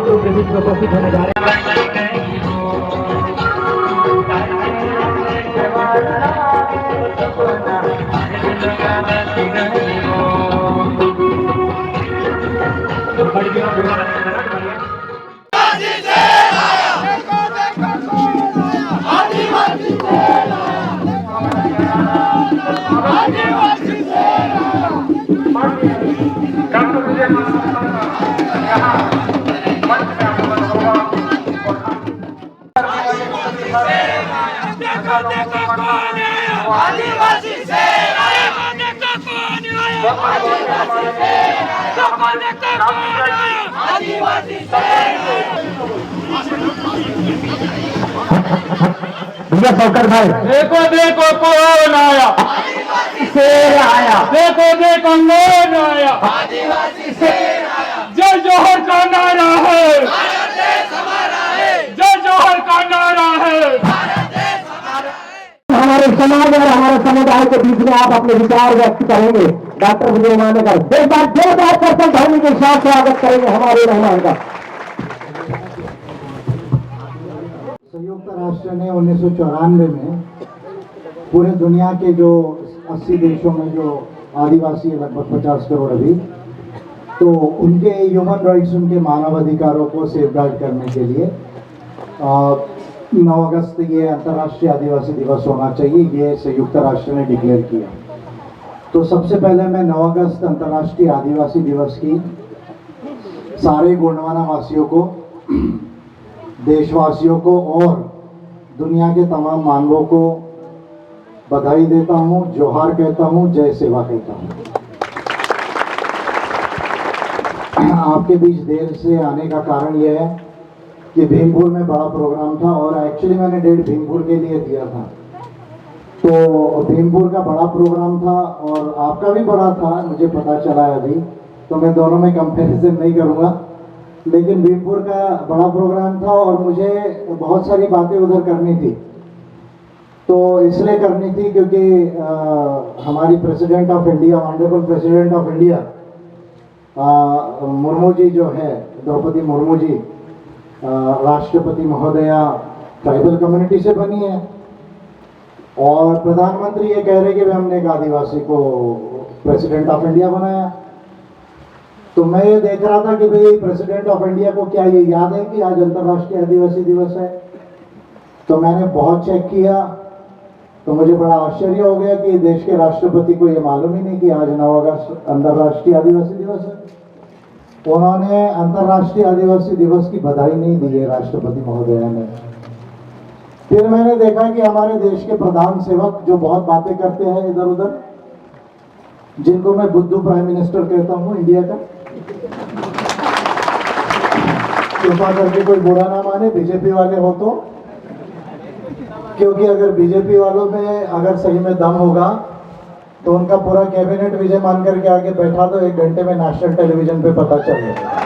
उपस्थित होने जा रहे हैं। आदिवासी सेना देखो कौन आया आदिवासी सेना भैया शौकर भाई देखो देखो कौन आया शेर आया, देखो देखो कौन आया आदिवासी सेना जय जोहर का नारा है भारत देश हमारा है जय जोहर का नारा है भारत देश हमारा है। हमारे समाज और हमारे समुदाय के बीच में आप अपने विचार व्यक्त करेंगे। डॉक्टर विजय मानेकर एक बार जोरदार करकर धरने के साथ स्वागत करेंगे हमारे मेहमान का। संयुक्त राष्ट्र ने 1994 में पूरे दुनिया के जो 80 देशों में जो आदिवासी है लगभग 50 करोड़ अभी, तो उनके ह्यूमन राइट्स, उनके मानवाधिकारों को सेफगार्ड करने के लिए 9 अगस्त ये अंतर्राष्ट्रीय आदिवासी दिवस होना चाहिए, ये संयुक्त राष्ट्र ने डिक्लेयर किया। तो सबसे पहले मैं 9 अगस्त अंतर्राष्ट्रीय आदिवासी दिवस की सारे गोंडवाना वासियों को, देशवासियों को और दुनिया के तमाम मानवों को बधाई देता हूं, जोहार कहता हूं, जय सेवा कहता हूं। आपके बीच देर से आने का कारण यह है कि भीमपुर में बड़ा प्रोग्राम था और एक्चुअली मैंने डेट भीमपुर के लिए दिया था। तो भीमपुर का बड़ा प्रोग्राम था और आपका भी बड़ा था, मुझे पता चला है अभी, तो मैं दोनों में कंपैरिजन नहीं करूँगा, लेकिन भीमपुर का बड़ा प्रोग्राम था और मुझे बहुत सारी बातें उधर करनी थी। तो इसलिए करनी थी क्योंकि हमारी president of India, honourable president of India Murmu ji जो है, द्रौपदी मुर्मू जी, राष्ट्रपति महोदया ट्राइबल कम्युनिटी से बनी है और प्रधानमंत्री ये कह रहे कि हमने एक आदिवासी को प्रेसिडेंट ऑफ इंडिया बनाया। तो मैं ये देख रहा था कि भाई प्रेसिडेंट ऑफ इंडिया को क्या ये याद है कि आज अंतर्राष्ट्रीय आदिवासी दिवस है। तो मैंने बहुत चेक किया तो मुझे बड़ा आश्चर्य हो गया कि देश के राष्ट्रपति को ये मालूम ही नहीं कि आज 9 अगस्त अंतर्राष्ट्रीय आदिवासी दिवस है। उन्होंने अंतर्राष्ट्रीय आदिवासी दिवस की बधाई नहीं दी है राष्ट्रपति महोदया ने। फिर मैंने देखा कि हमारे देश के प्रधान सेवक जो बहुत बातें करते हैं इधर उधर, जिनको मैं बुद्धू प्राइम मिनिस्टर कहता हूं इंडिया का, कृपा करके कोई बुरा ना माने बीजेपी वाले हो तो, क्योंकि अगर बीजेपी वालों में अगर सही में दम होगा तो उनका पूरा कैबिनेट विजय मान करके आगे बैठा तो 1 घंटे में नेशनल टेलीविजन पे पता चल जाएगा।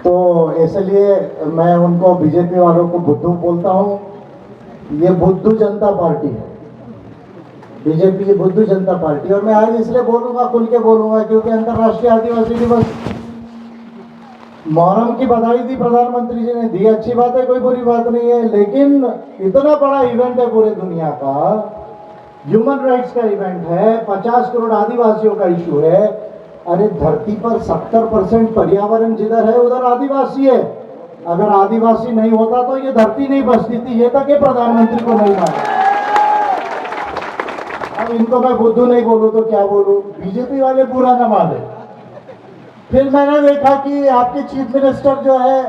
तो इसलिए मैं उनको, बीजेपी वालों को बुद्धू बोलता हूं। ये बुद्धू जनता पार्टी है, बीजेपी की बुद्धू जनता पार्टी। और मैं आज इसलिए बोलूंगा, खुल के बोलूंगा, क्योंकि अंतर्राष्ट्रीय आदिवासी दिवस, मोहर्रम की बधाई दी प्रधानमंत्री जी ने, दी, अच्छी बात है, कोई बुरी बात नहीं है, लेकिन इतना बड़ा इवेंट है पूरे दुनिया का, ह्यूमन राइट्स का इवेंट है, 50 करोड़ आदिवासियों का इशू है। अरे धरती पर 70% पर्यावरण जिधर है उधर आदिवासी है। अगर आदिवासी नहीं होता तो ये धरती नहीं बचती थी। ये तक ये प्रधानमंत्री को नहीं माना। अब इनको मैं बुद्धू नहीं बोलूं तो क्या बोलूं, बीजेपी वाले बुरा न माने। फिर मैंने देखा कि आपके चीफ मिनिस्टर जो है,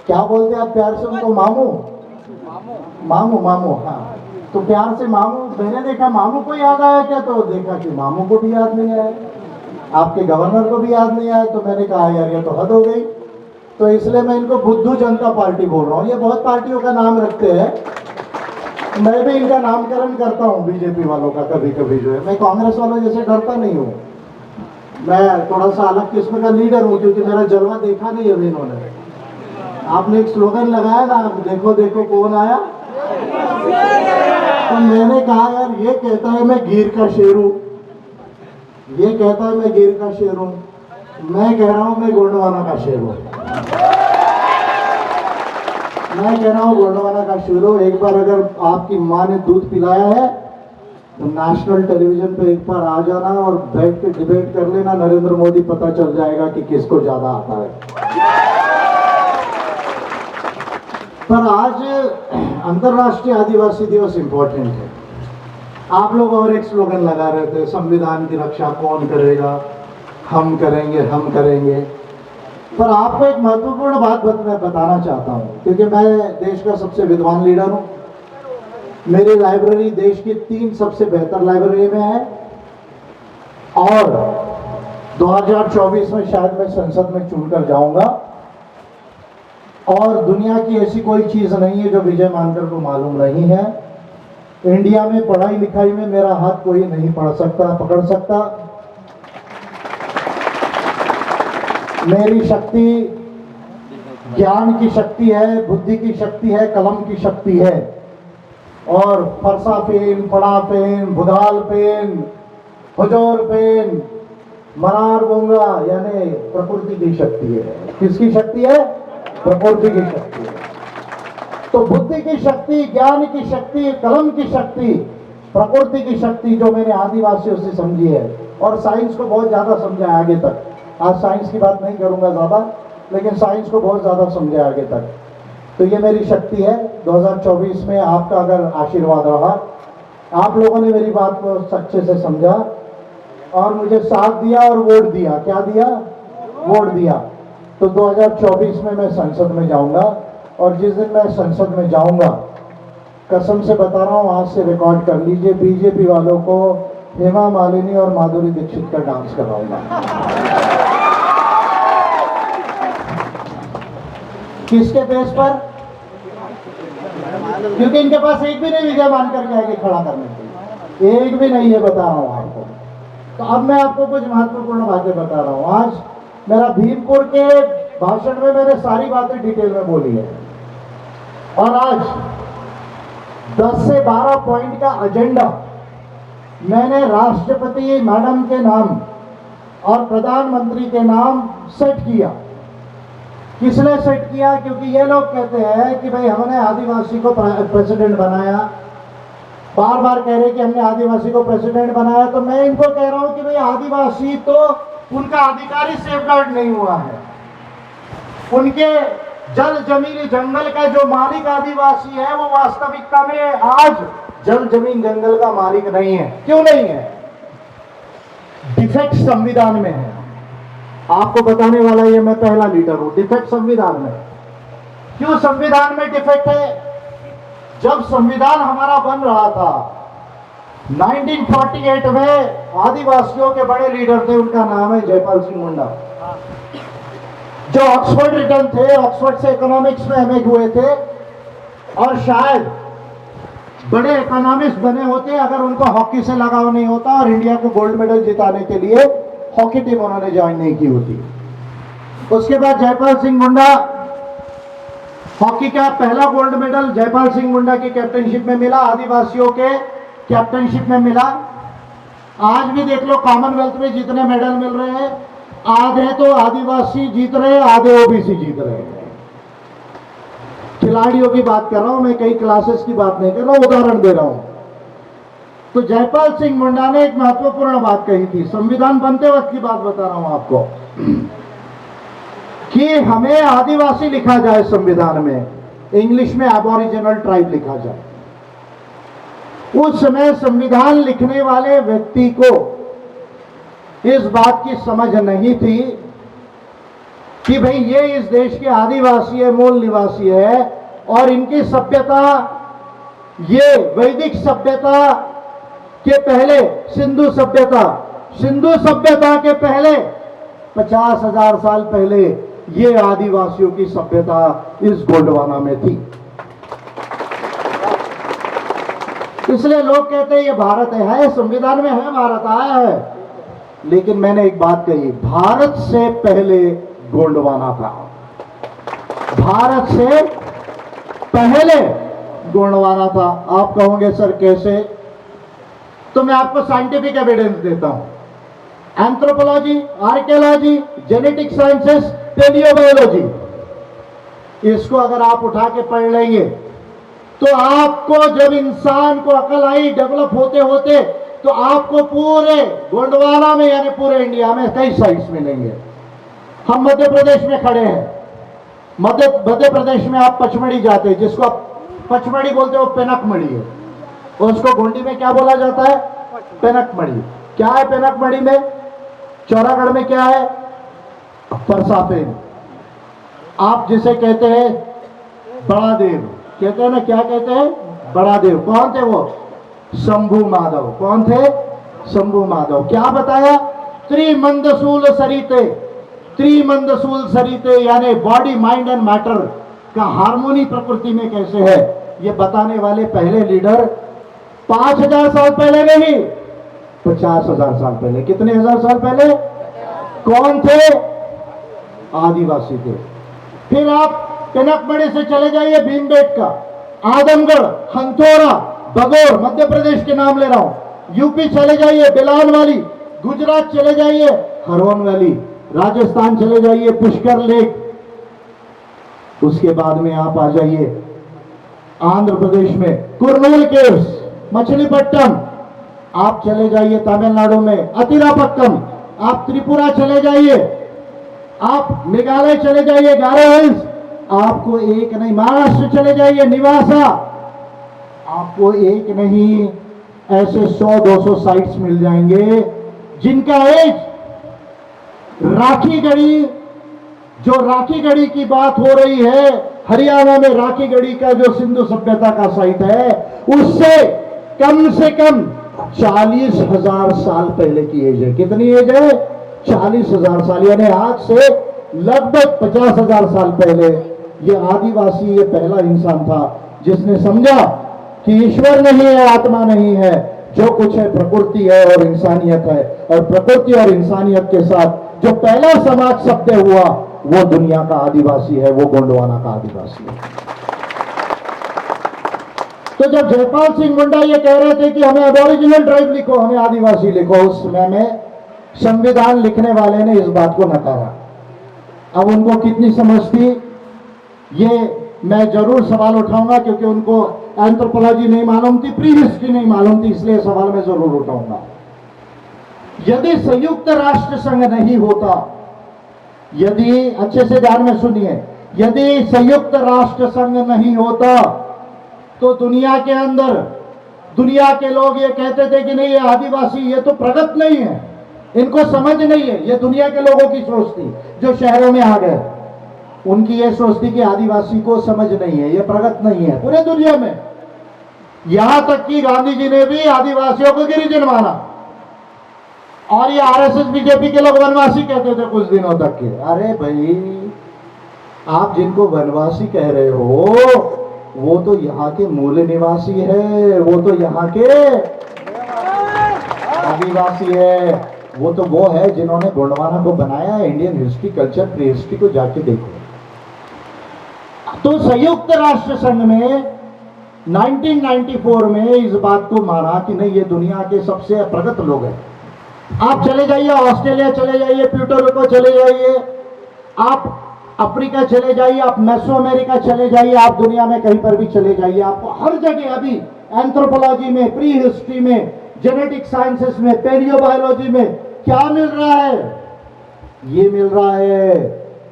क्या बोलते हैं आप प्यार से उनको, मामू मामू मामू, हाँ, तो प्यार से मामू, मैंने देखा मामू को याद आया क्या, तो देखा कि मामू को भी याद नहीं आया, आपके गवर्नर को भी याद नहीं आया। तो मैंने कहा यार ये तो हद हो गई। तो इसलिए मैं इनको बुद्धू जनता पार्टी बोल रहा हूँ। ये बहुत पार्टियों का नाम रखते हैं, मैं भी इनका नामकरण करता हूँ बीजेपी वालों का कभी कभी जो है। मैं कांग्रेस वालों जैसे डरता नहीं हूँ, मैं थोड़ा सा अलग किस्म का लीडर हूँ, क्योंकि मेरा जलवा देखा नहीं अभी इन्होंने। आपने एक स्लोगन लगाया ना, देखो देखो कौन आया, तो मैंने कहा यार ये कहता है मैं गिर का शेर हूँ, ये कहता है मैं गिर का शेर हूँ, मैं कह रहा हूं मैं गोंडवाना का शेर हूं। मैं कह रहा हूं गोंडवाना का शेर हूं। एक बार अगर आपकी माँ ने दूध पिलाया है तो नेशनल टेलीविजन पे एक बार आ जाना और बैठ के डिबेट कर लेना, नरेंद्र मोदी पता चल जाएगा कि किसको ज्यादा आता है। पर आज अंतर्राष्ट्रीय आदिवासी दिवस इंपॉर्टेंट है। आप लोग और एक स्लोगन लगा रहे थे, संविधान की रक्षा कौन करेगा, हम करेंगे हम करेंगे। पर आपको एक महत्वपूर्ण बात मैं बताना चाहता हूं, क्योंकि मैं देश का सबसे विद्वान लीडर हूं। मेरी लाइब्रेरी देश की 3 सबसे बेहतर लाइब्रेरी में है और 2024 में शायद मैं संसद में चुनकर जाऊंगा। और दुनिया की ऐसी कोई चीज नहीं है जो विजय मानकर को मालूम नहीं है। इंडिया में पढ़ाई लिखाई में मेरा हाथ कोई नहीं पकड़ सकता। मेरी शक्ति ज्ञान की शक्ति है, बुद्धि की शक्ति है, कलम की शक्ति है। और फरसा पेन, पड़ा पेन, बुधाल पेन, हुजूर पेन, मरार बोंगा यानी प्रकृति की शक्ति है। किसकी शक्ति है? प्रकृति की शक्ति है। तो बुद्धि की शक्ति, ज्ञान की शक्ति, कलम की शक्ति, प्रकृति की शक्ति जो मैंने आदिवासियों से समझी है और साइंस को बहुत ज्यादा समझा है आगे तक। आज साइंस की बात नहीं करूंगा ज्यादा, लेकिन साइंस को बहुत ज्यादा समझा है आगे तक। तो ये मेरी शक्ति है। 2024 में आपका अगर आशीर्वाद रहा, आप लोगों ने मेरी बात को सच्चे से समझा और मुझे साथ दिया और वोट दिया। क्या दिया? वोट दिया। तो 2024 में मैं संसद में जाऊंगा और जिस दिन मैं संसद में जाऊंगा, कसम से बता रहा हूं, आज से रिकॉर्ड कर लीजिए, बीजेपी वालों को हेमा मालिनी और माधुरी दीक्षित का डांस करवाऊंगा। किसके बेस पर? क्योंकि इनके पास एक भी नहीं विजय मानकर के आगे खड़ा करने के लिए, एक भी नहीं है, बता रहा हूं आपको। तो अब मैं आपको कुछ महत्वपूर्ण बातें बता रहा हूं। आज मेरा भीमपुर के भाषण में मैंने सारी बातें डिटेल में बोली है और आज 10 से 12 पॉइंट का एजेंडा मैंने राष्ट्रपति मैडम के नाम और प्रधानमंत्री के नाम सेट किया। किसने सेट किया? क्योंकि ये लोग कहते हैं कि भाई हमने आदिवासी को प्रेसिडेंट बनाया, बार बार कह रहे कि हमने आदिवासी को प्रेसिडेंट बनाया। तो मैं इनको कह रहा हूं कि भाई आदिवासी तो उनका अधिकारी सेफगार्ड नहीं हुआ है। उनके जल जमीन जंगल का जो मालिक आदिवासी है वो वास्तविकता में आज जल जमीन जंगल का मालिक नहीं है। क्यों नहीं है? डिफेक्ट संविधान में है। आपको बताने वाला ये मैं पहला लीडर हूं। डिफेक्ट संविधान में। क्यों संविधान में डिफेक्ट है? जब संविधान हमारा बन रहा था 1948 में, आदिवासियों के बड़े लीडर थे, उनका नाम है जयपाल सिंह मुंडा, जो ऑक्सफोर्ड रिटर्न थे, ऑक्सफोर्ड से इकोनॉमिक्स में एमए हुए थे और शायद बड़े इकोनॉमिस्ट बने होते अगर उनको हॉकी से लगाव नहीं होता और इंडिया को गोल्ड मेडल जिताने के लिए हॉकी टीम उन्होंने ज्वाइन नहीं की होती। उसके बाद जयपाल सिंह मुंडा, हॉकी का पहला गोल्ड मेडल जयपाल सिंह मुंडा की कैप्टनशिप में मिला, आदिवासियों के कैप्टनशिप में मिला। आज भी देख लो कॉमनवेल्थ में जितने मेडल मिल रहे हैं, आधे तो आदिवासी जीत रहे हैं, आधे ओबीसी जीत रहे हैं। खिलाड़ियों की बात कर रहा हूं मैं, कई क्लासेस की बात नहीं कर रहा हूं, उदाहरण दे रहा हूं। तो जयपाल सिंह मुंडा ने एक महत्वपूर्ण बात कही थी, संविधान बनते वक्त की बात बता रहा हूं आपको, कि हमें आदिवासी लिखा जाए संविधान में, इंग्लिश में एबोरिजिनल ट्राइब लिखा जाए। उस समय संविधान लिखने वाले व्यक्ति को इस बात की समझ नहीं थी कि भाई ये इस देश के आदिवासी है, मूल निवासी है और इनकी सभ्यता, ये वैदिक सभ्यता के पहले सिंधु सभ्यता के पहले 50,000 साल पहले ये आदिवासियों की सभ्यता इस गोंडवाना में थी। इसलिए लोग कहते हैं ये भारत है, संविधान में है, भारत आया है। लेकिन मैंने एक बात कही, भारत से पहले गोंडवाना था। भारत से पहले गोंडवाना था। आप कहोगे सर कैसे? तो मैं आपको साइंटिफिक एविडेंस देता हूं। एंथ्रोपोलॉजी, आर्कियोलॉजी, जेनेटिक साइंसेस, पेलियोबायोलॉजी, इसको अगर आप उठा के पढ़ लेंगे तो आपको जब इंसान को अकल आई डेवलप होते होते तो आपको पूरे गोंडवाना में यानी पूरे इंडिया में कई साइट्स मिलेंगे। हम मध्य प्रदेश में खड़े हैं। मध्य प्रदेश में आप पचमढ़ी जाते हैं, जिसको आप पचमढ़ी बोलते हो पेनकमढ़ी है, उसको गोंडी में क्या बोला जाता है? पेनकमढ़ी। क्या है पेनकमढ़ी में? चौरागढ़ में क्या है? परसापेन। आप जिसे कहते हैं बड़ा देव, कहते हैं ना, क्या कहते हैं? बड़ा देव। कौन थे वो? शंभू माधव। कौन थे? शंभू माधव। क्या बताया? त्रिमंदसूल सरिते, त्रिमंदसूल सरिते यानी बॉडी, माइंड एंड मैटर का हार्मोनी प्रकृति में कैसे है, ये बताने वाले पहले लीडर 5000 साल पहले नहीं, 50,000 साल पहले। कितने हजार साल पहले? कौन थे? आदिवासी थे। फिर आप पेनकमढ़ी से चले जाइए भीमबेटका, आदमगढ़, हंथौरा, बगौर, मध्य प्रदेश के नाम ले रहा हूं। यूपी चले जाइए बिलान वाली, गुजरात चले जाइए हरवन वैली, राजस्थान चले जाइए पुष्कर लेक, उसके बाद में आप आ जाइए आंध्र प्रदेश में कुरनूल केव्स, मछलीपट्टनम, आप चले जाइए तमिलनाडु में अतिरापक्कम, आप त्रिपुरा चले जाइए, आप मेघालय चले जाइए गारो हिल्स, आपको एक नहीं, महाराष्ट्र चले जाइए निवासा, आपको एक नहीं ऐसे 100-200 साइट्स मिल जाएंगे जिनका एज राखी गढ़ी, जो राखी गढ़ी की बात हो रही है हरियाणा में, राखी गढ़ी का जो सिंधु सभ्यता का साइट है, उससे कम से कम 40,000 साल पहले की एज है। कितनी एज है? 40,000 साल, यानी आज से लगभग 50,000 साल पहले ये आदिवासी, ये पहला इंसान था जिसने समझा कि ईश्वर नहीं है, आत्मा नहीं है, जो कुछ है प्रकृति है और इंसानियत है, और प्रकृति और इंसानियत के साथ जो पहला समाज सत्य हुआ वो दुनिया का आदिवासी है, वो गोंडवाना का आदिवासी है। तो जब जयपाल सिंह मुंडा ये कह रहे थे कि हमें एबोरिजिनल ट्राइब लिखो, हमें आदिवासी लिखो, उस समय में संविधान लिखने वाले ने इस बात को नकारा। अब उनको कितनी समझ थी ये मैं जरूर सवाल उठाऊंगा, क्योंकि उनको एंथ्रोपोलॉजी नहीं मालूम थी, प्री हिस्ट्री नहीं मालूम थी, इसलिए सवाल मैं जरूर उठाऊंगा। यदि संयुक्त राष्ट्र संघ नहीं होता, यदि अच्छे से ध्यान में सुनिए, यदि संयुक्त राष्ट्र संघ नहीं होता तो दुनिया के अंदर दुनिया के लोग ये कहते थे कि नहीं ये आदिवासी ये तो प्रगत नहीं है, इनको समझ नहीं है। ये दुनिया के लोगों की सोच थी जो शहरों में आ गए, उनकी ये सोच थी कि आदिवासी को समझ नहीं है, ये प्रगत नहीं है पूरे दुनिया में। यहां तक कि गांधी जी ने भी आदिवासियों को गिरिजन माना, और ये आरएसएस बीजेपी के लोग वनवासी कहते थे कुछ दिनों तक के। अरे भाई, आप जिनको वनवासी कह रहे हो वो तो यहाँ के मूल निवासी है, वो तो यहाँ के आदिवासी है, वो तो वो है जिन्होंने गोंडवाना को बनाया। Indian history, culture, pre history को जाके देखो। तो संयुक्त राष्ट्र संघ में 1994 में इस बात को माना कि नहीं ये दुनिया के सबसे प्रगत लोग हैं। आप चले जाइए ऑस्ट्रेलिया चले जाइए, प्यूर्टो चले जाइए, आप अफ्रीका चले जाइए, आप मेसो अमेरिका चले जाइए, आप दुनिया में कहीं पर भी चले जाइए, आपको हर जगह अभी एंथ्रोपोलॉजी में, प्री हिस्ट्री में, जेनेटिक साइंसेस में, पेलियोबायोलॉजी में क्या मिल रहा है? ये मिल रहा है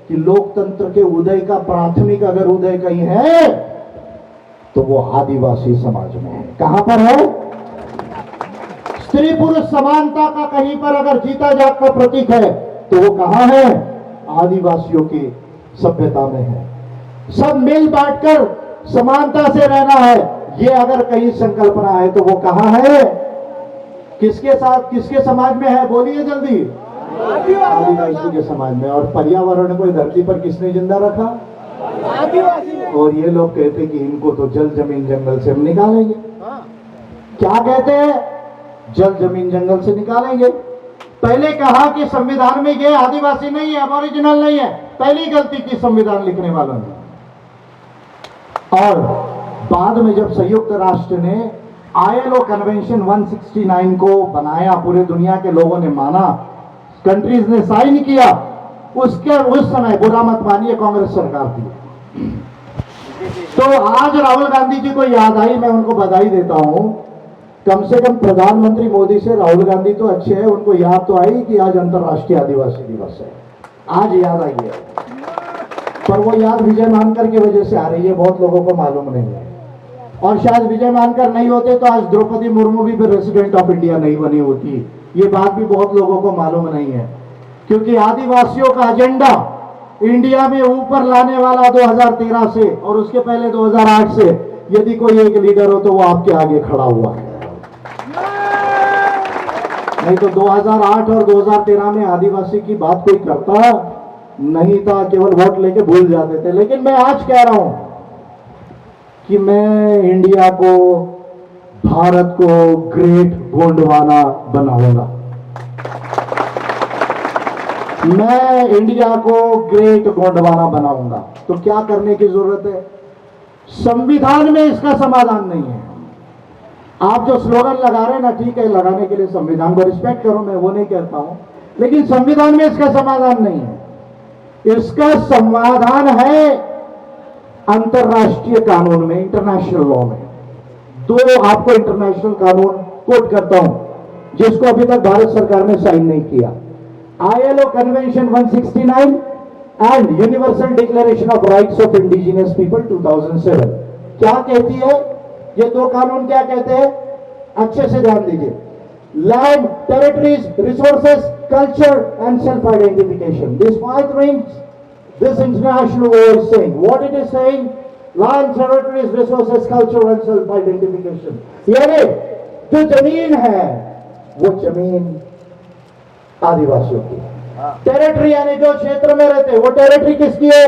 कि लोकतंत्र के उदय का प्राथमिक अगर उदय कहीं है तो वो आदिवासी समाज में है। कहां पर है? स्त्री पुरुष समानता का कहीं पर अगर जीता जागता प्रतीक है तो वो कहां है? आदिवासियों की सभ्यता में है। सब मिल बांटकर समानता से रहना है, ये अगर कहीं संकल्पना है तो वो कहां है? किसके साथ, किसके समाज में है? बोलिए जल्दी। आदिवासी के समाज में। और पर्यावरण को धरती पर किसने जिंदा रखा? आदिवासी। और ये लोग कहते कि इनको तो जल जमीन जंगल से हम निकालेंगे। क्या कहते हैं? जल जमीन जंगल से निकालेंगे। पहले कहा कि संविधान में ये आदिवासी नहीं है, अबोरिजिनल नहीं है, पहली गलती की संविधान लिखने वालों ने। और बाद में जब संयुक्त राष्ट्र ने ILO कन्वेंशन 169 को बनाया, पूरे दुनिया के लोगों ने माना, कंट्रीज ने साइन किया, उसके उस समय बुरा मत मानिए, कांग्रेस सरकार थी। तो आज राहुल गांधी जी को याद आई, मैं उनको बधाई देता हूं। कम से कम प्रधानमंत्री मोदी से राहुल गांधी तो अच्छे हैं, उनको याद तो आई कि आज अंतर्राष्ट्रीय आदिवासी दिवस है, आज याद आई है। पर वो याद विजय मानकर की वजह से आ रही है, बहुत लोगों को मालूम नहीं है। और शायद विजय मानकर नहीं होते तो आज द्रौपदी मुर्मू भी प्रेसिडेंट ऑफ इंडिया नहीं बनी होती, ये बात भी बहुत लोगों को मालूम नहीं है। क्योंकि आदिवासियों का एजेंडा इंडिया में ऊपर लाने वाला 2013 से और उसके पहले 2008 से, यदि कोई एक लीडर हो तो वो आपके आगे खड़ा हुआ है। नहीं तो 2008 और 2013 में आदिवासी की बात कोई करता नहीं था, केवल वोट लेके भूल जाते थे। लेकिन मैं आज कह रहा हूं कि मैं इंडिया को, भारत को ग्रेट गोंडवाना बनाऊंगा। मैं इंडिया को ग्रेट गोंडवाना बनाऊंगा। तो क्या करने की जरूरत है? संविधान में इसका समाधान नहीं है। आप जो स्लोगन लगा रहे हैं ना, ठीक है, लगाने के लिए संविधान को रिस्पेक्ट करो, मैं वो नहीं कहता हूं, लेकिन संविधान में इसका समाधान नहीं है। इसका समाधान है अंतरराष्ट्रीय कानून में, इंटरनेशनल लॉ में। दो आपको इंटरनेशनल कानून कोट करता हूं, जिसको अभी तक भारत सरकार ने साइन नहीं किया। ILO convention 169 and universal declaration of rights of indigenous people 2007 क्या कहती है? ये दो कानून क्या कहते हैं? अच्छे से ध्यान दीजिए। Land, territories, resources, culture and self identification, this 5 rings this international law is saying. What it is saying? Land, territories, resources, culture and self identification. यानी जो जमीन है वो जमीन आदिवासियों की। टेरिटरी यानी जो क्षेत्र में रहते हैं वो टेरिटरी किसकी है?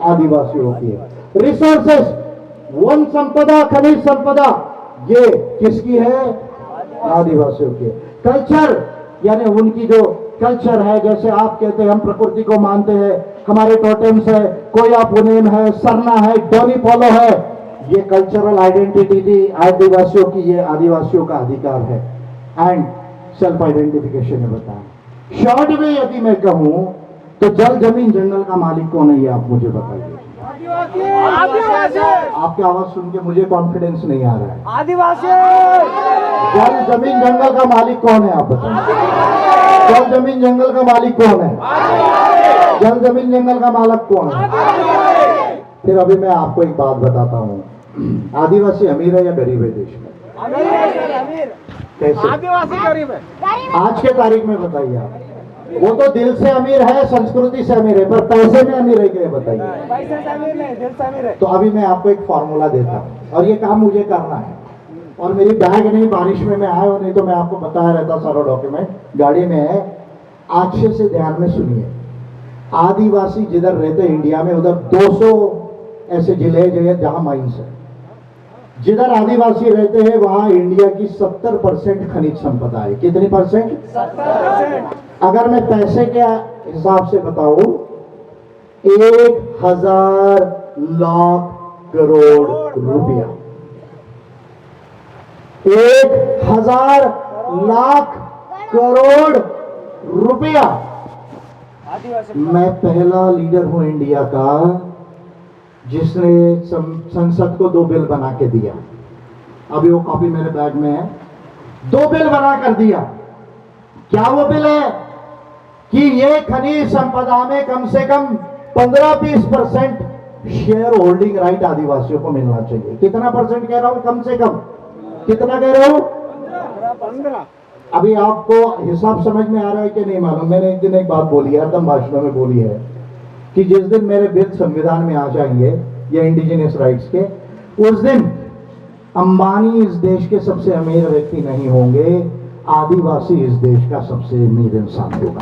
आदिवासियों की है। रिसोर्सेस, वन संपदा, खनिज संपदा, ये किसकी है? आदिवासियों की। कल्चर यानी उनकी जो कल्चर है, जैसे आप कहते हैं हम प्रकृति को मानते हैं, हमारे टोटेम्स है, कोया पुनेम है, सरना है, डोनी पोलो है, ये कल्चरल आइडेंटिटी थी आदिवासियों की, ये आदिवासियों का अधिकार है। एंड सेल्फ आइडेंटिफिकेशन है। बताएं शॉर्ट में यदि मैं कहूं तो जल, जमीन, जंगल का मालिक कौन है? ये आप मुझे बताइए। आपकी आवाज सुन के मुझे कॉन्फिडेंस नहीं आ रहा है। आदिवासी। जल, जमीन, जंगल का मालिक कौन है? आप बताइए। जल, जमीन, जंगल का मालिक कौन है? जल, जमीन, जंगल का मालिक कौन है? फिर अभी मैं आपको एक बात बताता हूँ, आदिवासी अमीर है या गरीब है देश में? अमीर। कैसे? आदिवासी गरीब है। आज के तारीख में बताइए आप। वो तो दिल से अमीर है, संस्कृति से अमीर है, पर पैसे में अमीर है क्या? बताइए। पैसे से अमीर नहीं, दिल से अमीर है। तो अभी मैं आपको एक फॉर्मूला देता हूँ और ये काम मुझे करना है। और मेरी बैग नहीं, बारिश में मैं आया हूं, नहीं तो मैं आपको बताया रहता, सारा डॉक्यूमेंट गाड़ी में है। अच्छे से ध्यान में सुनिए। आदिवासी जिधर रहते हैं इंडिया में, उधर 200 ऐसे जिले हैं जहां माइंस है। जिधर आदिवासी रहते हैं वहां इंडिया की 70% खनिज संपदा है। कितनी परसेंट? 70%। अगर मैं पैसे के हिसाब से बताऊं, 1000 लाख करोड़ रुपया, 1000 लाख करोड़ रुपया। मैं पहला लीडर हूं इंडिया का जिसने संसद को 2 बिल बना के दिया। अभी वो कॉपी मेरे बैग में है। 2 बिल बना कर दिया। क्या वो बिल है? कि ये खनिज संपदा में कम से कम 15-20% शेयर होल्डिंग राइट आदिवासियों को मिलना चाहिए। कितना परसेंट कह रहा हूं? कम से कम। कितना कह रहा हूं? 15। अभी आपको हिसाब समझ में आ रहा है कि नहीं मालूम। मैंने एक दिन एक बात बोली है, हरदम भाषणों में बोली है कि जिस दिन मेरे बिल संविधान में आ जाएंगे या इंडिजिनियस राइट्स के, उस दिन अंबानी इस देश के सबसे अमीर व्यक्ति नहीं होंगे, आदिवासी इस देश का सबसे अमीर इंसान होगा।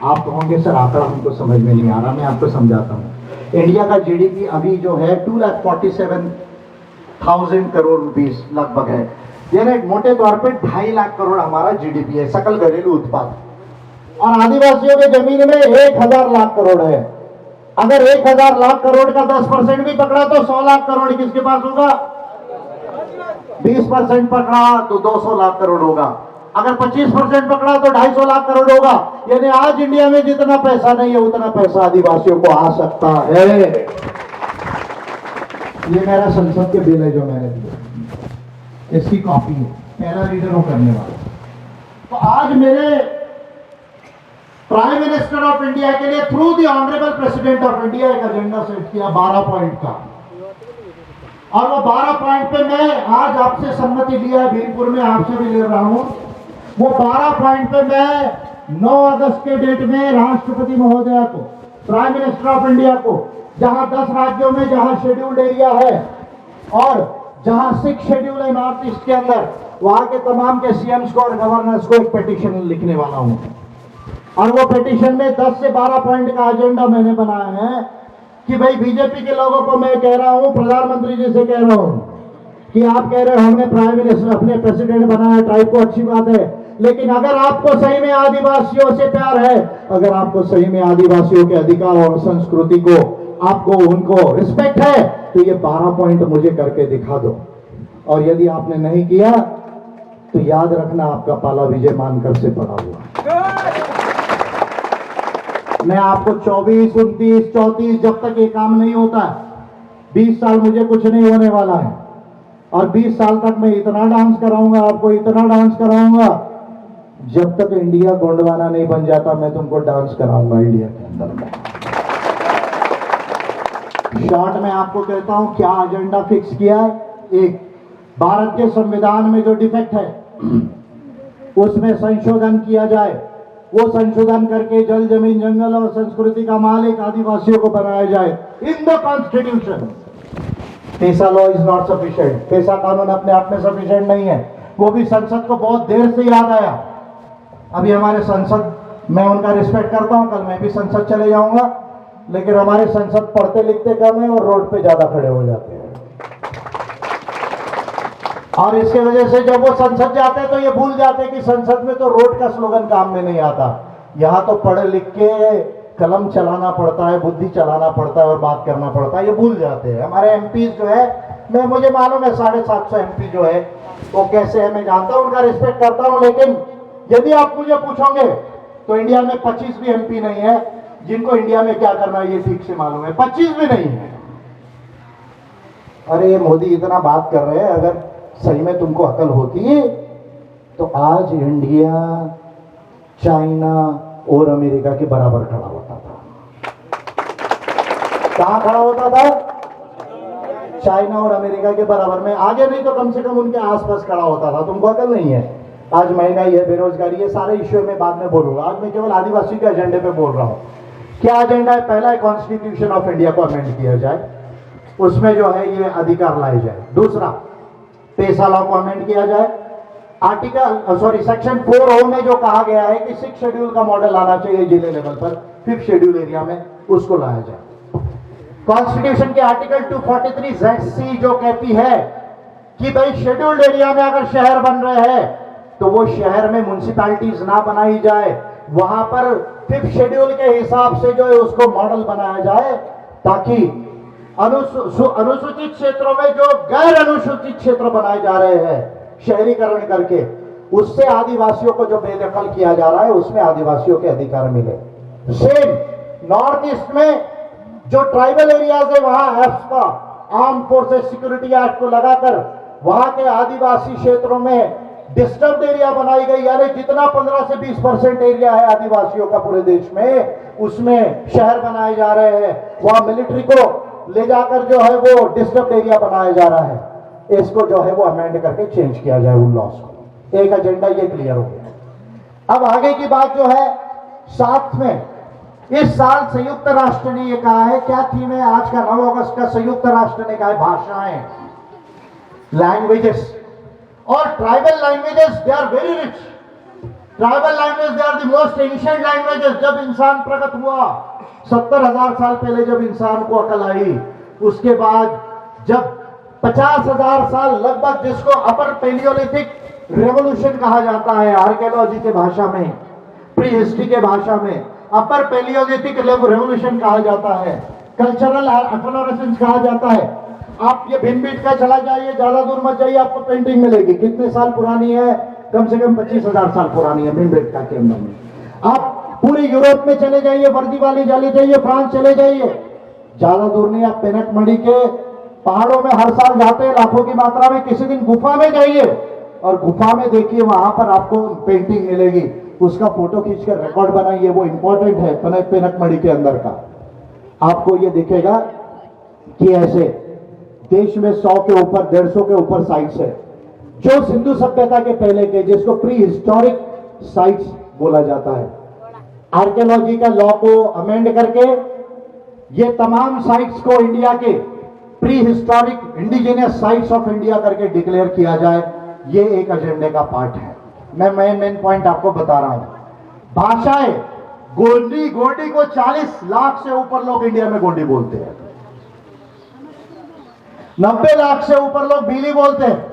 आप कहोगे सर आंकड़ा हमको समझ में नहीं आ रहा, मैं आपको समझाता हूं। इंडिया का जीडीपी अभी जो है 2,47,000 करोड़ रुपीस लगभग है। यानी मोटे तौर पे 2.5 लाख करोड़ हमारा जीडीपी है, सकल घरेलू उत्पाद। और आदिवासियों के जमीन में 1000 लाख करोड़ है। अगर 1000 लाख करोड़ का 10% भी पकड़ा तो 100 लाख करोड़ किसके पास होगा? 20% पकड़ा तो 200 लाख करोड़ होगा। अगर 25% पकड़ा तो 250 लाख करोड़ होगा। यानी आज इंडिया में जितना पैसा नहीं है उतना पैसा आदिवासियों को आ सकता है। ये मेरा संसद के बिल है जो मैंने दिया, इसकी कॉपी है, पहला रीडर हूं करने वाला। तो आज मेरे प्राइम मिनिस्टर ऑफ इंडिया के लिए through the honourable president of India एक एजेंडा सेट किया 12 पॉइंट का, और वो 12 पॉइंट पे मैं आज आपसे सम्मति लिया है, बीरपुर में आपसे भी ले रहा हूं। वो 12 पॉइंट पे मैं 9 अगस्त के डेट में राष्ट्रपति महोदया को, प्राइम मिनिस्टर ऑफ इंडिया को, जहां 10 राज्यों में जहां शेड्यूल्ड एरिया है और जहां 6 शेड्यूल है नॉर्थ ईस्ट के अंदर, वहां के तमाम के सीएम्स को और गवर्नर्स को एक पिटीशन लिखने वाला हूं। और वो पिटीशन में 10 से 12 पॉइंट का एजेंडा मैंने बनाया है कि भाई बीजेपी के लोगों को मैं कह रहा हूं, प्रधानमंत्री जी से कह रहा हूं कि आप कह रहे हो हमने प्राइम मिनिस्टर अपने प्रेसिडेंट बनाया, ट्राइब को, अच्छी बात है, लेकिन अगर आपको सही में आदिवासियों से प्यार है, अगर आपको सही में आदिवासियों के अधिकार और संस्कृति को, आपको उनको रिस्पेक्ट है, तो ये 12 पॉइंट मुझे करके दिखा दो। और यदि आपने नहीं किया तो याद रखना आपका पाला विजय मानकर से पड़ा हुआ। मैं आपको 24, 29, 34 जब तक ये काम नहीं होता, 20 साल मुझे कुछ नहीं होने वाला है, और 20 साल तक मैं इतना डांस कराऊंगा आपको, इतना डांस कराऊंगा, जब तक इंडिया गोंडवाना नहीं बन जाता मैं तुमको डांस कराऊंगा इंडिया के अंदर। शॉर्ट में आपको कहता हूं क्या एजेंडा फिक्स किया है। एक, भारत के संविधान में जो डिफेक्ट है उसमें संशोधन किया जाए, वो संशोधन करके जल, जमीन, जंगल और संस्कृति का मालिक आदिवासियों को बनाया जाए इन द कॉन्स्टिट्यूशन। पेशा लॉ इज नॉट सफिशिएंट, पेशा कानून अपने आप में सफिशिएंट नहीं है, वो भी संसद को बहुत देर से याद आया। अभी हमारे संसद, मैं उनका रिस्पेक्ट करता हूं, कल मैं भी संसद चले जाऊंगा, लेकिन हमारे संसद पढ़ते लिखते कम है और रोड पे ज्यादा खड़े हो जाते हैं, और इसके वजह से जब वो संसद जाते हैं तो ये भूल जाते हैं कि संसद में तो रोड का स्लोगन काम में नहीं आता, यहां तो पढ़ लिख के कलम चलाना पड़ता है, बुद्धि चलाना पड़ता है और बात करना पड़ता है, ये भूल जाते हैं। हमारे एमपी जो है, मैं, मुझे मालूम है 750 एमपी जो है वो कैसे है, मैं जानता हूं, उनका रिस्पेक्ट करता हूं, लेकिन यदि आप मुझे पूछोगे तो इंडिया में 25 भी एमपी नहीं है जिनको इंडिया में क्या करना है ये ठीक से मालूम है, 25 भी नहीं है। अरे मोदी इतना बात कर रहे हैं, अगर सही में तुमको अकल होती तो आज इंडिया चाइना और अमेरिका के बराबर खड़ा होता था। कहां खड़ा होता था? चाइना और अमेरिका के बराबर में, आगे नहीं तो कम से कम उनके आसपास खड़ा होता था। तुमको अकल नहीं है। आज महंगाई है, बेरोजगारी है, सारे इश्यू में बाद में बोलूंगा, आज मैं केवल आदिवासी के एजेंडे पे बोल रहा हूं। क्या एजेंडा है? पहला है कॉन्स्टिट्यूशन ऑफ इंडिया को अमेंड किया जाए, उसमें जो है ये अधिकार लाए जाए। दूसरा, पेशा लॉ को अमेंड किया जाए, सेक्शन 4O में जो कहा गया है कि 6 शेड्यूल का मॉडल आना चाहिए जिले लेवल पर, 5th शेड्यूल एरिया में, उसको लाया जाए। कॉन्स्टिट्यूशन के आर्टिकल 243 ZC जो कहती है कि भाई शेड्यूल्ड एरिया में अगर शहर बन रहे हैं तो वो शहर में म्युनिसिपैलिटीज ना बनाई जाए, वहां पर 5th शेड्यूल के हिसाब से जो है उसको मॉडल बनाया जाए, ताकि अनुसूचित क्षेत्रों में जो गैर अनुसूचित क्षेत्र बनाए जा रहे हैं शहरीकरण करके, उससे आदिवासियों को जो बेदखल किया जा रहा है उसमें आदिवासियों के अधिकार मिले। सेम नॉर्थ ईस्ट में जो ट्राइबल एरियाज है वहां एफ्सपा, आर्म फोर्सेस सिक्योरिटी एक्ट को लगाकर वहां के आदिवासी क्षेत्रों में डिस्टर्ब एरिया बनाई गई, यानी जितना 15 से 20% एरिया है आदिवासियों का पूरे देश में, उसमें शहर बनाए जा रहे हैं। वहां मिलिट्री को ले जाकर जो है वो डिस्टर्ब एरिया बनाया जा रहा है, इसको जो है वो अमेंड करके चेंज किया जाए उन लॉस को। एक एजेंडा ये क्लियर हो गया। अब आगे की बात जो है, साथ में इस साल संयुक्त राष्ट्र ने ये कहा है, क्या थीम है आज का 9 अगस्त का? संयुक्त राष्ट्र ने कहा है भाषाएं, लैंग्वेजेस, और tribal languages they are very rich. Tribal language they are the most ancient languages. जब इंसान प्रकट हुआ 70,000 साल पहले, जब इंसान को अकल आई, उसके बाद जब 50,000 साल लगभग, जिसको अपर पैलियोलिथिक रेवोल्यूशन कहा जाता है आर्कियोलॉजी के भाषा में, प्री हिस्ट्री के भाषा में अपर पैलियोलिथिक रेवोल्यूशन कहा जाता है, कल्चरल एफलोरेसेंस कहा जाता है। आप ये भिनबीट का चला जाइए, ज्यादा दूर मत जाइए, आपको पेंटिंग मिलेगी, कितने साल पुरानी है, कम से कम 25,000 साल पुरानी है भीमबेटका के अंदर में। आप पूरे यूरोप में चले जाइए, वर्दी वाली चले जाइए, फ्रांस चले जाइए, ज्यादा दूर नहीं, आप पेनकमढ़ी के पहाड़ों में हर साल जाते हैं लाखों की मात्रा में। किसी दिन गुफा में जाइए और गुफा में देखिए, वहां पर आपको पेंटिंग मिलेगी, उसका फोटो खींचकर रिकॉर्ड बनाइए, वो इंपॉर्टेंट है पेनकमढ़ी के अंदर का। आपको ये दिखेगा कि ऐसे देश में 100 के ऊपर 150 के ऊपर साइट्स है जो सिंधु सभ्यता के पहले के, जिसको प्री हिस्टोरिक साइट्स बोला जाता है। आर्कियोलॉजी का लॉ को अमेंड करके ये तमाम साइट्स को इंडिया के pre historic indigenous sites of India करके डिक्लेयर किया जाए, ये एक एजेंडे का पार्ट है। मैं मेन पॉइंट आपको बता रहा हूं। भाषाएं, गोंडी को 40 लाख से ऊपर लोग इंडिया में गोंडी बोलते हैं, 90 लाख से ऊपर लोग भीली बोलते हैं।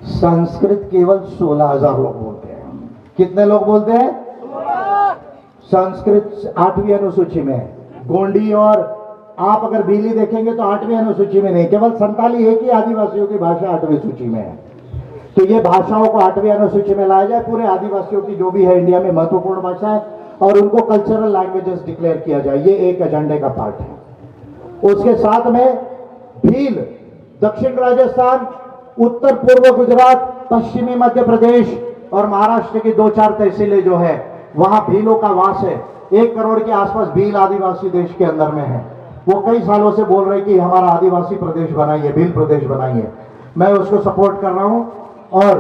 संस्कृत केवल 16,000 लोग बोलते हैं। कितने लोग बोलते हैं? संस्कृत 8वीं अनुसूची में है। गोंडी और आप अगर भीली देखेंगे तो 8वीं अनुसूची में नहीं, केवल संताली एक ही आदिवासियों की भाषा 8वीं सूची में है। तो ये भाषाओं को 8वीं अनुसूची में लाया जाए, पूरे आदिवासियों की जो भी है इंडिया में महत्वपूर्ण भाषा है, और उनको कल्चरल लैंग्वेजेस डिक्लेयर किया जाए, ये एक एजेंडे का पार्ट है। उसके साथ में भील दक्षिण राजस्थान, उत्तर पूर्व गुजरात, पश्चिमी मध्य प्रदेश और महाराष्ट्र की 2-4 तहसीलें जो है वहां भीलों का वास है। 1 करोड़ के आसपास भील आदिवासी देश के अंदर में है। वो कई सालों से बोल रहे कि हमारा आदिवासी प्रदेश बनाइए, भील प्रदेश बनाइए। मैं उसको सपोर्ट कर रहा हूं। और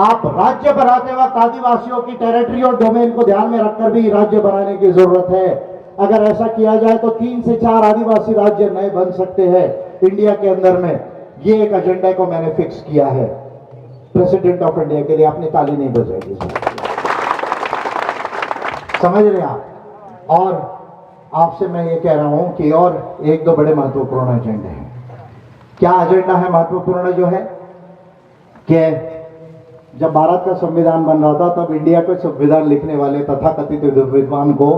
आप राज्य बनाते वक्त आदिवासियों की टेरिटरी और डोमेन को ध्यान में रखकर भी राज्य बनाने की जरूरत है। अगर ऐसा किया जाए तो 3 से 4 आदिवासी राज्य नए बन सकते हैं इंडिया के अंदर में। ये एक एजेंडा को मैंने फिक्स किया है प्रेसिडेंट ऑफ इंडिया के लिए। अपनी ताली नहीं बजाएगी, समझ रहे आप? और आपसे मैं ये कह रहा हूं कि और 1-2 बड़े महत्वपूर्ण एजेंडे हैं। क्या एजेंडा है महत्वपूर्ण? जो है कि जब भारत का संविधान बन रहा था तब इंडिया के संविधान लिखने वाले तथाकथित विद्वान को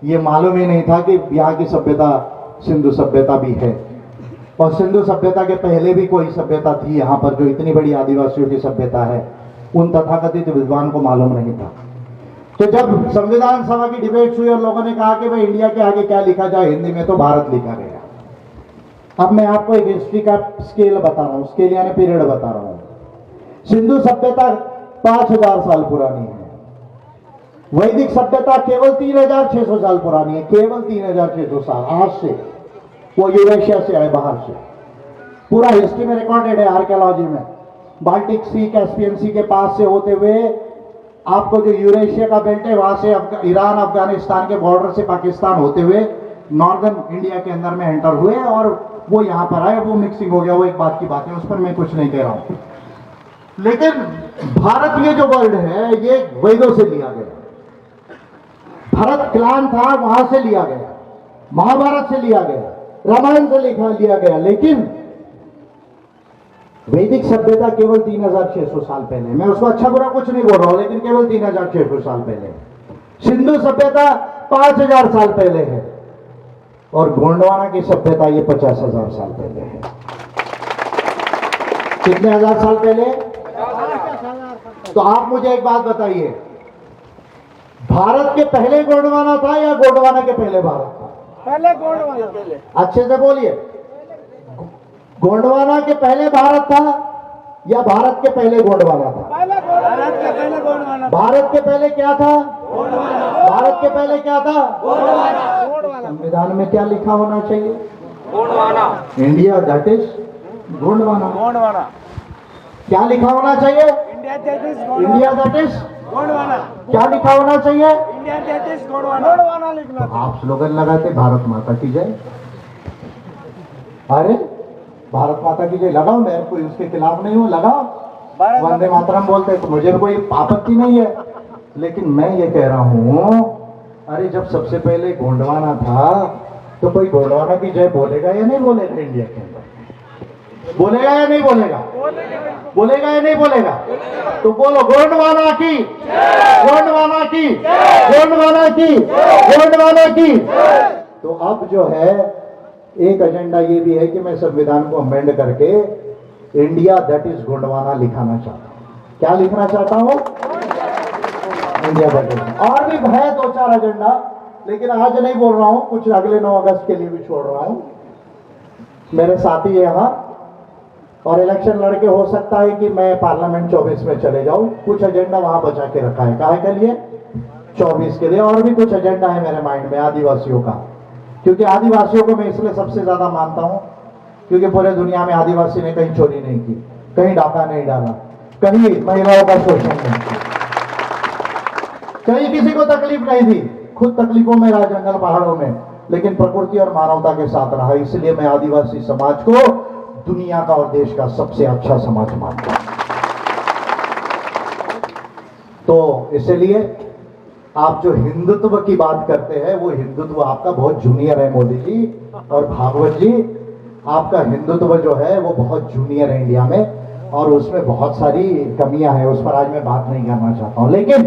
ये मालूम ही नहीं था कि यहाँ की सभ्यता सिंधु सभ्यता भी है, और सिंधु सभ्यता के पहले भी कोई सभ्यता थी यहाँ पर जो इतनी बड़ी आदिवासियों की सभ्यता है। उन तथाकथित विद्वान को मालूम नहीं था। तो जब संविधान सभा की डिबेट हुई और लोगों ने कहा कि भाई इंडिया के आगे क्या लिखा जाए, हिंदी में तो भारत लिखा गया। अब मैं आपको एक हिस्ट्री का स्केल बता रहा हूं, स्केल यानी पीरियड बता रहा हूं। सिंधु सभ्यता 5,000 साल पुरानी है। वैदिक सभ्यता केवल 3,600 साल पुरानी है, केवल 3,600 साल आज से। वो यूरेशिया से आए, बाहर से। पूरा हिस्ट्री में रिकॉर्डेड है, आर्कियोलॉजी में। बाल्टिक सी, कैस्पियन सी के पास से होते हुए आपको जो यूरेशिया का बेल्ट है वहां से ईरान अफगानिस्तान के बॉर्डर से पाकिस्तान होते हुए नॉर्दर्न इंडिया के अंदर में एंटर हुए और वो यहां पर आए। वो मिक्सिंग हो गया, वो एक बात की बात है, उस पर मैं कुछ नहीं कह रहा हूं। लेकिन भारत ये जो वर्ड है ये वेदों से लिया गया। भरत क्लान था, वहां से लिया गया, महाभारत से लिया गया, रामायण से लिया गया। लेकिन वैदिक सभ्यता केवल 3,600 साल पहले। मैं उसको अच्छा बुरा कुछ नहीं बोल रहा हूं, लेकिन केवल 3,600 साल पहले। सिंधु सभ्यता 5,000 साल पहले है और गोंडवाना की सभ्यता ये 50,000 साल पहले है। कितने हजार साल पहले? तो आप मुझे एक बात बताइए, भारत के पहले गोंडवाना था या गोंडवाना के पहले भारत था? पहले गोंडवाना। पहले अच्छे से बोलिए, गोंडवाना के पहले भारत था या भारत के पहले गोंडवाना था? पहले गोंडवाना। भारत के पहले क्या था? भारत के पहले क्या था? गोंडवाना। संविधान में क्या लिखा होना चाहिए? Gondwana. India that is Gondwana. Gondwana. क्या लिखा होना चाहिए? India that is India that is Gondwana. क्या लिखा होना चाहिए? India that is Gondwana. Gondwana लिखना। आप स्लोगन लगाते भारत माता की जय। अरे भारत माता की जय लगाओ, मैं कोई उसके खिलाफ नहीं हूं, लगाओ। वंदे मातरम बोलते तो मुझे कोई आपत्ति नहीं है। लेकिन मैं ये कह रहा हूं, अरे जब सबसे पहले गोंडवाना था तो कोई गोंडवाना की जय बोलेगा या नहीं बोलेगा? इंडिया के अंदर बोलेगा या नहीं बोलेगा? बोलेगा या नहीं बोलेगा? तो बोलो गोंडवाना की, गोंडवाना की, गोंडवाना की, गोंडवाना की। तो अब जो है एक एजेंडा ये भी है कि मैं संविधान को अमेंड करके इंडिया दैट इज गोंडवाना लिखाना चाहता हूं। क्या लिखना चाहता हूं? India that is. और भी है 2-4 एजेंडा, लेकिन आज नहीं बोल रहा हूं, कुछ अगले 9 अगस्त के लिए भी छोड़ रहा हूं। मेरे साथी है यहाँ, और इलेक्शन लड़के हो सकता है कि मैं पार्लियामेंट 24 में चले जाऊं। कुछ एजेंडा वहां बचा के रखा है, काहे के लिए? 24 के लिए। और भी कुछ एजेंडा है मेरे माइंड में आदिवासियों का, क्योंकि आदिवासियों को मैं इसलिए सबसे ज्यादा मानता हूं क्योंकि पूरे दुनिया में आदिवासी ने कहीं चोरी नहीं की, कहीं डाका नहीं डाला, कहीं महिलाओं का शोषण नहीं किया, कहीं किसी को तकलीफ नहीं दी, खुद तकलीफों में रहा जंगल पहाड़ों में, लेकिन प्रकृति और मानवता के साथ रहा। इसलिए मैं आदिवासी समाज को दुनिया का और देश का सबसे अच्छा समाज मानता हूं। तो इसलिए आप जो हिंदुत्व की बात करते हैं, वो हिंदुत्व आपका बहुत जूनियर है मोदी जी और भागवत जी। आपका हिंदुत्व जो है वो बहुत जूनियर है इंडिया में, और उसमें बहुत सारी कमियां हैं, उस पर आज मैं बात नहीं करना चाहता हूं। लेकिन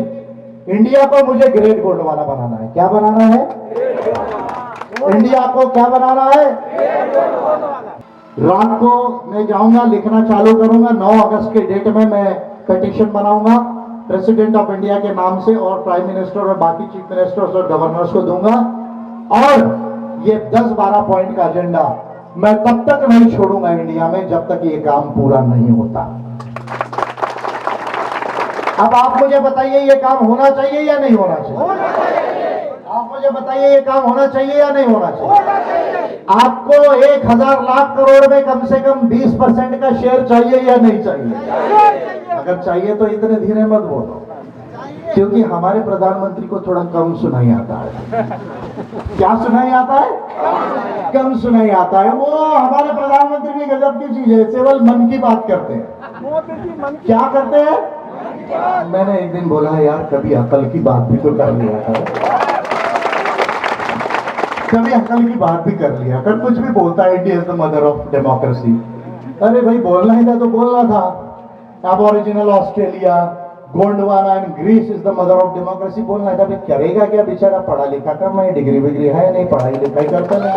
इंडिया को मुझे ग्रेट गोंडवाना बनाना है। क्या बनाना है? इंडिया को क्या बनाना है? रात को मैं जाऊंगा, लिखना चालू करूंगा। 9 अगस्त के डेट में मैं पिटीशन बनाऊंगा प्रेसिडेंट ऑफ इंडिया के नाम से, और प्राइम मिनिस्टर और बाकी चीफ मिनिस्टर्स और गवर्नर्स को दूंगा। और ये 10-12 पॉइंट का एजेंडा मैं तब तक नहीं छोड़ूंगा इंडिया में जब तक ये काम पूरा नहीं होता। अब आप मुझे बताइए ये काम होना चाहिए या नहीं होना चाहिए? आप मुझे बताइए ये काम होना चाहिए या नहीं होना चाहिए? आपको 1000 लाख करोड़ में कम से कम 20% का शेयर चाहिए या नहीं चाहिए? अगर चाहिए तो इतने धीरे मत बोलो, क्योंकि हमारे प्रधानमंत्री को थोड़ा कम सुनाई आता है। क्या सुनाई आता है? कम सुनाई आता है। वो हमारे प्रधानमंत्री की गजब की चीज है, केवल मन की बात करते हैं। क्या करते हैं? मैंने एक दिन बोला यार कभी अकल की बात भी तो कर लिया करो, कभी अकल की बात भी कर लिया कर। कुछ भी बोलता है India is the mother of democracy. अरे भाई बोलना ही था तो बोलना था। Aboriginal Australia, Gondwana and Greece is the mother of democracy बोलना था। करेगा क्या बेचारा? पढ़ा लिखा कर, मैं डिग्री विग्री है नहीं, पढ़ाई लिखाई करता नहीं,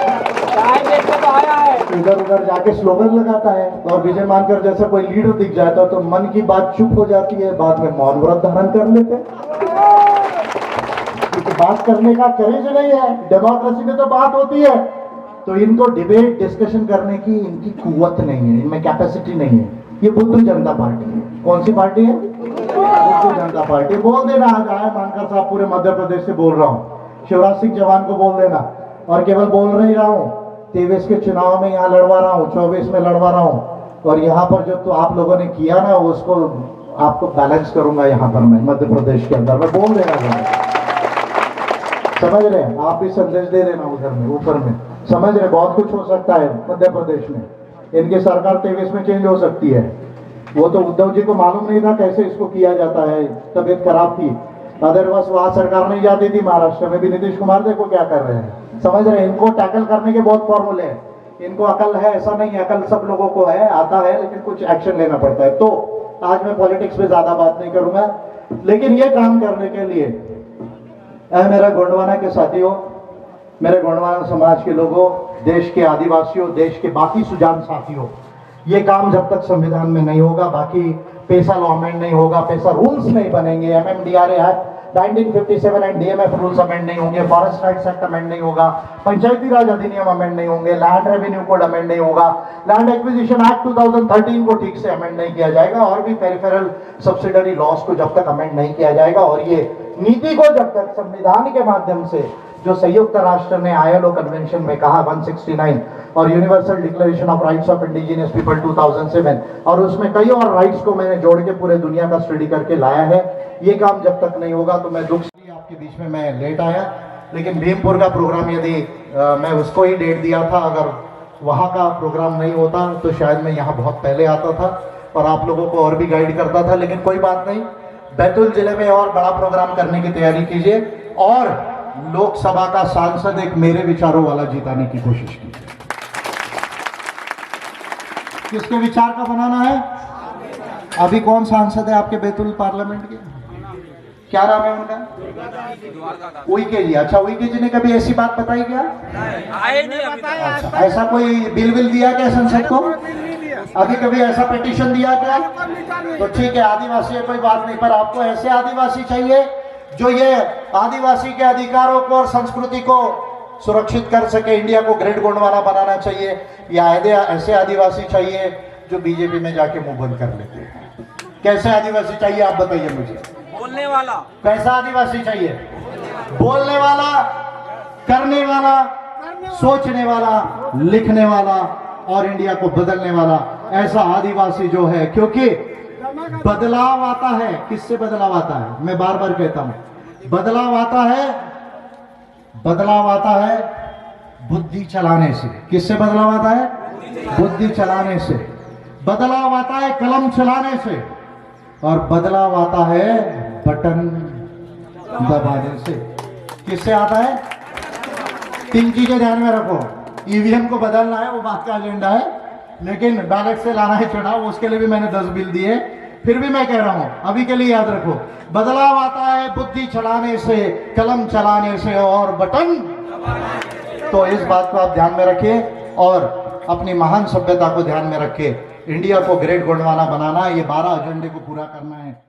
इधर उधर जाके स्लोगन लगाता है। और विजय मानकर जैसा कोई लीडर दिख जाता तो मन की बात चुप हो जाती है, बाद में मौन व्रत धारण कर लेते। बात करने का करेज नहीं है। डेमोक्रेसी में तो बात होती है, तो इनको डिबेट डिस्कशन करने की इनकी कुव्वत नहीं है, इनमें कैपेसिटी नहीं है। ये बुद्धू जनता पार्टी है। कौन सी पार्टी है? बुद्धू जनता पार्टी। बोल देना आज आया मानकर साहब, पूरे मध्य प्रदेश से बोल रहा हूँ, शिवराज सिंह चौहान को बोल देना। और केवल बोल नहीं रहा हूँ, 23 के चुनाव में यहाँ लड़वा रहा हूँ, 24 में लड़वा रहा हूँ, और यहाँ पर जो तो आप लोगों ने किया ना उसको आपको बैलेंस करूंगा यहाँ पर मैं मध्य प्रदेश के अंदर। मैं बोल देना, समझ रहे हैं? आप भी संदेश दे देना उधर में, ऊपर में, समझ रहे? बहुत कुछ हो सकता है मध्य प्रदेश में। इनकी सरकार 23 में चेंज हो सकती है। वो तो उद्धव जी को मालूम नहीं था कैसे इसको किया जाता है, तबीयत खराब थी, अदरवाइज वहां सरकार नहीं जाती थी। महाराष्ट्र में भी नीतीश कुमार देखो क्या कर रहे हैं, समझ रहे हैं? इनको टैकल करने के बहुत फॉर्मूले हैं। इनको अकल है ऐसा नहीं है, अकल सब लोगों को है, आता है, लेकिन कुछ एक्शन लेना पड़ता है। तो आज मैं पॉलिटिक्स पे ज्यादा बात नहीं करूंगा, लेकिन ये काम करने के लिए मेरा गोंडवाना के साथियों, मेरे गोंडवाना समाज के लोगों, देश के आदिवासियों, देश के बाकी सुजान साथियों, ये काम जब तक संविधान में नहीं होगा, बाकी पैसा लॉ अमेंड नहीं होगा, पैसा रूल्स नहीं बनेंगे, MMDRA act 1957 and DMF rules amend नहीं होंगे, फॉरेस्ट राइट्स एक्ट अमेंड नहीं होगा, पंचायती राज अधिनियम अमेंड नहीं होंगे, लैंड रेवेन्यू कोड अमेंड नहीं होगा, लैंड एक्विजिशन एक्ट 2013 को ठीक से अमेंड नहीं किया जाएगा, और भी पेरिफेरल सब्सिडरी लॉस को जब तक अमेंड नहीं किया जाएगा, और ये नीति को जब तक संविधान के माध्यम से जो संयुक्त राष्ट्र ने आईएलओ कन्वेंशन में कहा 169 और universal declaration of rights of indigenous people 2007, और उसमें कई और राइट्स को मैंने जोड़ के पूरे दुनिया का स्टडी करके लाया है, ये काम जब तक नहीं होगा तो मैं दुख से आपके बीच में मैं लेट आया। लेकिन भीमपुर का प्रोग्राम यदि मैं उसको ही डेट दिया था, अगर वहाँ का प्रोग्राम नहीं होता तो शायद मैं यहाँ बहुत पहले आता था और आप लोगों को और भी गाइड करता था। लेकिन कोई बात नहीं, बैतूल जिले में और बड़ा प्रोग्राम करने की तैयारी कीजिए और लोकसभा का सांसद एक मेरे विचारों वाला जिताने की कोशिश कीजिए। किसके विचार का बनाना है? अभी कौन सांसद है आपके बैतूल पार्लियामेंट के? क्या नाम है उनका? उइके जी। अच्छा, उइके जी ने कभी ऐसी बात बताई क्या? अच्छा, ऐसा कोई बिल दिया क्या संसद को? अभी कभी ऐसा पिटीशन दिया क्या? तो ठीक है, आदिवासी है कोई बात नहीं, पर आपको ऐसे आदिवासी चाहिए जो ये आदिवासी के अधिकारों को और संस्कृति को सुरक्षित कर सके, इंडिया को ग्रेट गोंडवाना बनाना चाहिए, या ऐसे आदिवासी चाहिए जो बीजेपी में जाके मुंह बंद कर लेते हैं? कैसे आदिवासी चाहिए आप बताइए मुझे। बोलने वाला कैसा आदिवासी चाहिए? बोलने वाला, करने वाला, सोचने वाला, लिखने वाला और इंडिया को बदलने वाला, ऐसा आदिवासी जो है। क्योंकि बदलाव आता है, किससे बदलाव आता है? मैं बार बार कहता हूं, बदलाव आता है, बदलाव आता है बुद्धि चलाने से। किससे बदलाव आता है? बुद्धि चलाने से। बदलाव आता है कलम चलाने से, और बदलाव आता है बटन दबाने से। किससे आता है? 3 चीजें ध्यान में रखो। ईवीएम को बदलना है, वो बात का एजेंडा है, लेकिन बैलेट से लाना है चुनाव, उसके लिए भी मैंने 10 बिल दिए। फिर भी मैं कह रहा हूं, अभी के लिए याद रखो, बदलाव आता है बुद्धि चलाने से, कलम चलाने से और बटन। तो इस बात को आप ध्यान में रखिए और अपनी महान सभ्यता को ध्यान में रखिए। इंडिया को ग्रेट गोंडवाना बनाना, ये 12 एजेंडे को पूरा करना है।